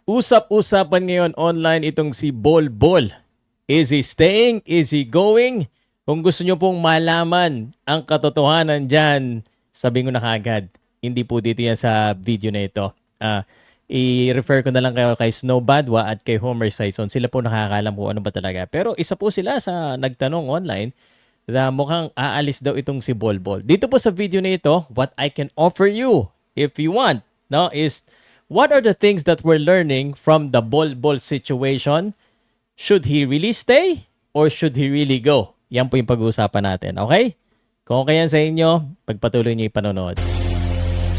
Usap-usapan ngayon online itong si Bol Bol. Is he staying? Is he going? Kung gusto nyo pong malaman ang katotohanan dyan, sabihin ko na kagad. Hindi po dito yan sa video na ito. Ah, i-refer ko na lang kayo kay Snow Badwa at kay Homer Sison. Sila po nakakalam kung ano ba talaga. Pero isa po sila sa nagtanong online na mukhang aalis daw itong si Bol Bol. Dito po sa video na ito, what I can offer you if you want, no, is what are the things that we're learning from the Bol Bol situation? Should he really stay or should he really go? Yan po yung pag-uusapan natin, okay? Kung okay yan sa inyo, pagpatuloy niyo yung panonood.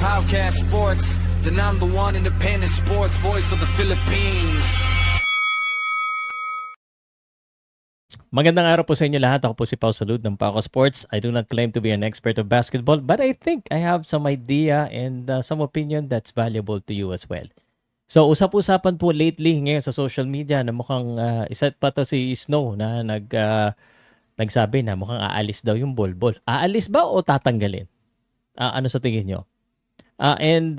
Podcast Sports, the number one independent sports voice of the Philippines. Magandang araw po sa inyo lahat. Ako po si Pao Salud ng Paco Sports. I do not claim to be an expert of basketball, but I think I have some idea and some opinion that's valuable to you as well. So, usap-usapan po lately ngayon sa social media na mukhang isa pa to si Snow na nagsabi na mukhang aalis daw yung Bol-Bol. Aalis ba o tatanggalin? Ano sa tingin nyo? And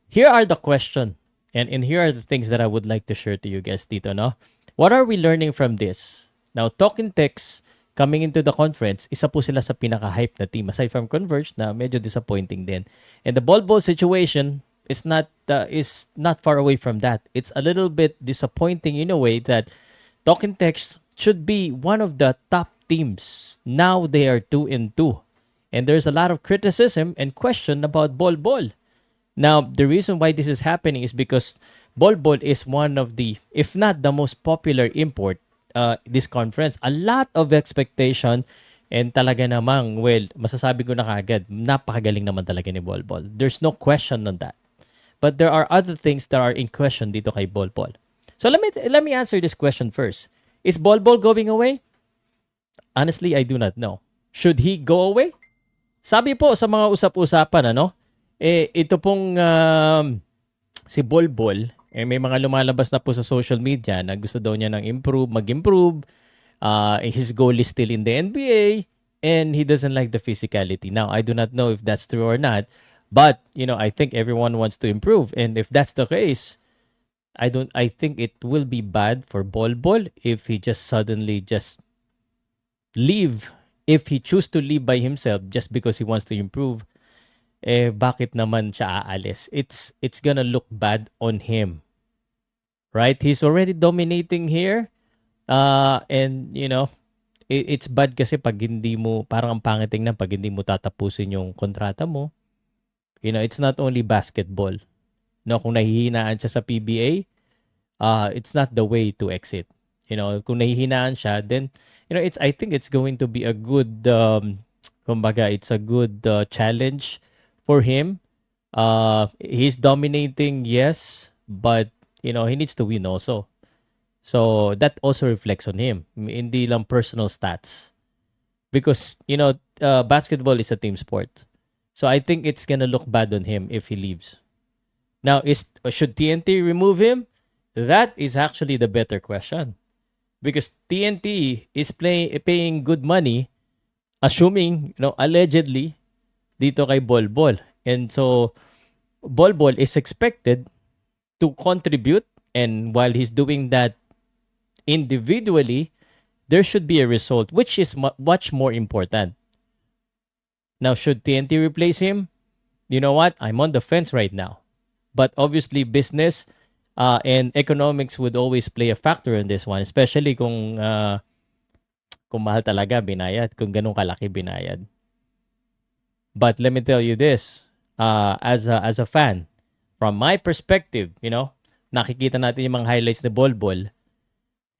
here are the question. And here are the things that I would like to share to you guys dito, no? What are we learning from this? Now, Talking Tex coming into the conference, isa po sila sa pinaka-hype na team. Aside from Converge na medyo disappointing din. And the Bol-Bol situation is not far away from that. It's a little bit disappointing in a way that Talking Tex should be one of the top teams. Now they are 2-2. And there's a lot of criticism and question about Bol-Bol. Now, the reason why this is happening is because Bol-Bol is one of the, if not the most popular import this conference. A lot of expectation and talaga namang, well, masasabi ko na kagad, napakagaling naman talaga ni Bol-Bol. There's no question on that. But there are other things that are in question dito kay Bol-Bol. So let me answer this question first. Is Bol-Bol going away? Honestly, I do not know. Should he go away? Sabi po sa mga usap-usapan, ito pong si Bol-Bol, may mga lumalabas na po sa social media na gusto daw niya mag-improve. His goal is still in the NBA and he doesn't like the physicality. Now, I do not know if that's true or not, but I think everyone wants to improve. And if that's the case, I think it will be bad for Bol-Bol if he just suddenly just leave. If he choose to leave by himself just because he wants to improve, bakit naman siya aalis? It's gonna look bad on him. Right? He's already dominating here. And, it's bad kasi pag hindi mo, parang ang pangit tingnan pag hindi mo tatapusin yung kontrata mo. It's not only basketball. Kung nahihinaan siya sa PBA, it's not the way to exit. Kung nahihinaan siya, then, I think it's going to be a good, kumbaga, it's a good challenge for him. He's dominating, yes, but he needs to win also. So that also reflects on him. Hindi lang personal stats. Because, basketball is a team sport. So I think it's gonna look bad on him if he leaves. Now, should TNT remove him? That is actually the better question. Because TNT is paying good money, assuming, allegedly, dito kay Bol-Bol. And so, Bol-Bol is expected to contribute, and while he's doing that individually, there should be a result, which is much more important. Now, should TNT replace him? You know what? I'm on the fence right now. But obviously, business and economics would always play a factor in this one, especially kung mahal talaga binayad, kung ganun kalaki binayad. But let me tell you this, as a fan, from my perspective, nakikita natin yung mga highlights ni Bol-Bol,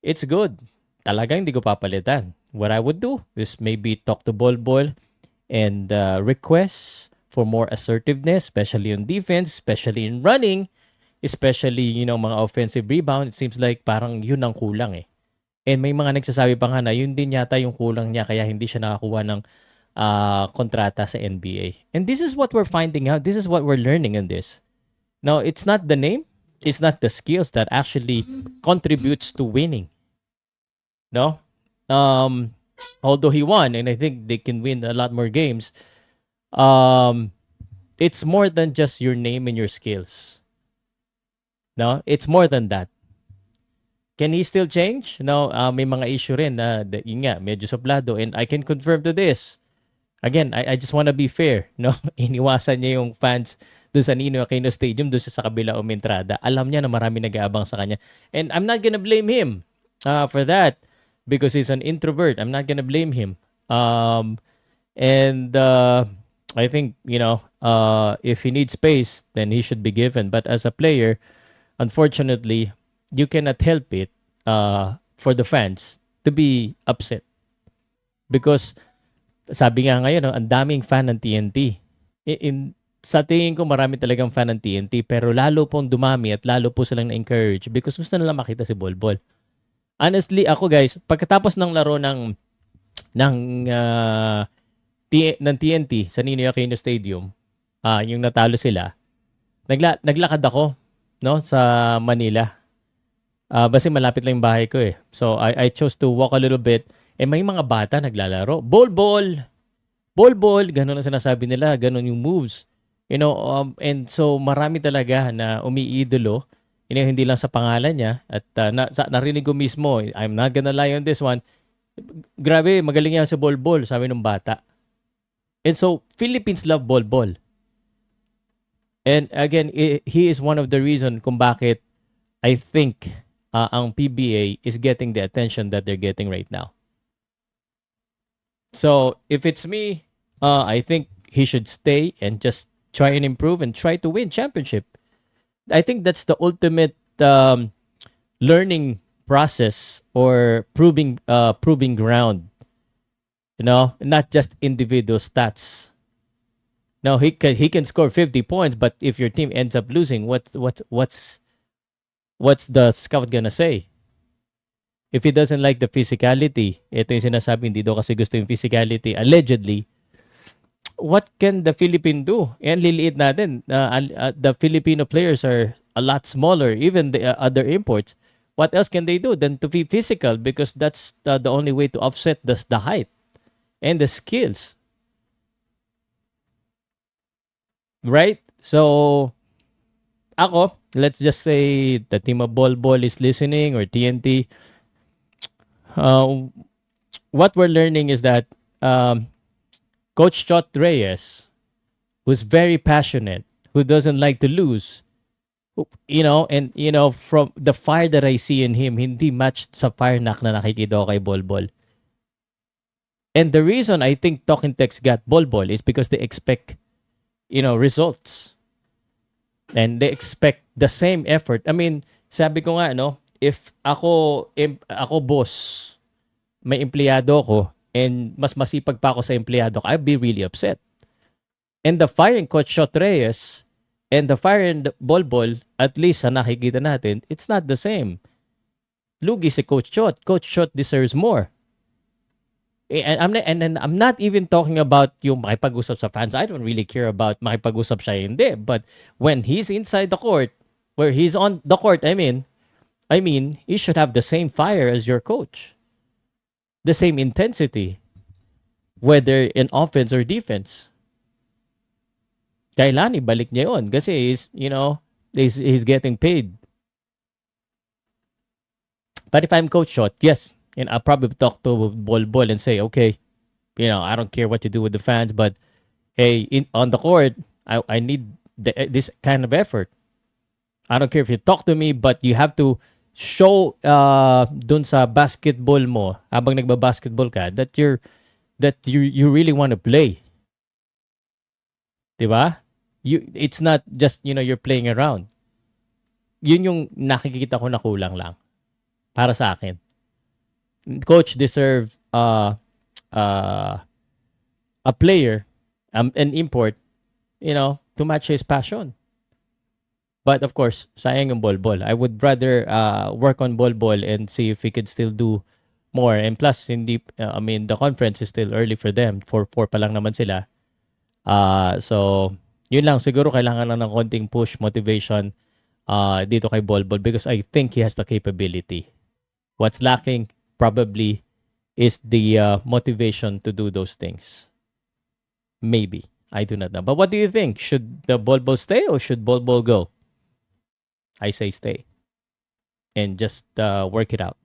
it's good. Talagang hindi ko papalitan. What I would do is maybe talk to Bol-Bol and request for more assertiveness, especially on defense, especially in running, especially, mga offensive rebound. It seems like parang yun ang kulang eh. And may mga nagsasabi pa nga na yun din yata yung kulang niya kaya hindi siya nakakuha ng kontrata sa NBA. And this is what we're finding out. This is what we're learning in this. Now, it's not the name. It's not the skills that actually contributes to winning. No? Although he won, and I think they can win a lot more games, it's more than just your name and your skills. No, it's more than that. Can he still change? No, may mga issue rin na yun nga, medyo suplado, and I can confirm to this. Again, I just wanna be fair, no? Iniwasan niya yung fans doon sa Ninoy Aquino Stadium, doon sa kabila umentrada. Alam niya na marami nag-aabang sa kanya. And I'm not gonna blame him for that because he's an introvert. I'm not gonna blame him. And I think, if he needs space, then he should be given. But as a player, unfortunately, you cannot help it for the fans to be upset because sabi nga ngayon, no, ang daming fan ng TNT. Sa tingin ko, marami talagang fan ng TNT, pero lalo pong dumami at lalo po silang na-encourage because gusto nila makita si Bolbol. Honestly, ako guys, pagkatapos ng laro ng ng TNT sa Ninoy Aquino Stadium, yung natalo sila, naglakad ako, no, sa Manila. Kasi malapit lang yung bahay ko eh. So I chose to walk a little bit. May mga bata naglalaro. Ball, ganun ang sinasabi nila, ganun yung moves. And so marami talaga na umiidolo. Hindi lang sa pangalan niya at narinig ko mismo, I'm not gonna lie on this one. Grabe, magaling yan sa ball, sabi ng bata. And so Philippines love ball. And again, he is one of the reason kung bakit I think ang PBA is getting the attention that they're getting right now. So if it's me, I think he should stay and just try and improve and try to win championship. I think that's the ultimate learning process or proving ground. Not just individual stats. Now he can score 50 points, but if your team ends up losing, what's the scout gonna say? If he doesn't like the physicality, ito yung sinasabi, hindi daw kasi gusto yung physicality, allegedly, what can the Philippine do? Liliit natin. The Filipino players are a lot smaller, even the other imports. What else can they do than to be physical? Because that's the only way to offset the height and the skills. Right? So, ako, let's just say the team of Ball is listening or TNT. What we're learning is that Coach Chot Reyes, who's very passionate, who doesn't like to lose, and from the fire that I see in him, hindi matched sa fire na nakikita ko kay Ball. And the reason I think Talking Tex got Ball is because they expect, results. And they expect the same effort. I mean, sabi ko nga, if ako boss, may empleyado ko, and mas masipag pa ako sa empleyado ko, I'd be really upset. And the fire in Coach Shot Reyes and the fire in the Ball, at least sa nakikita natin, it's not the same. Lugi si Coach Shot. Coach Shot deserves more. And I'm not even talking about yung makipag-usap sa fans. I don't really care about makipag-usap siya hindi. But when he's inside the court, where he's on the court, I mean, he should have the same fire as your coach. The same intensity, whether in offense or defense. Kailan ibalik niya yun kasi he's getting paid. But if I'm Coach Shot, yes, and I'll probably talk to Ball and say, okay, I don't care what you do with the fans, but hey, on the court, I need this kind of effort. I don't care if you talk to me, but you have to show dun sa basketball mo habang nagba-basketball ka that you really want to play. 'Di ba? It's not just you're playing around. Yun yung nakikita ko na kulang lang para sa akin. Coach deserve a player, an import, to match his passion. But of course, sayang yung Ball. I would rather work on Ball and see if we could still do more. And plus, the conference is still early for them. 4 pa lang naman sila. So, yun lang. Siguro kailangan lang ng konting push, motivation dito kay Ball because I think he has the capability. What's lacking probably is the motivation to do those things. Maybe. I do not know. But what do you think? Should the Ball stay or should Ball go? I say stay and just work it out.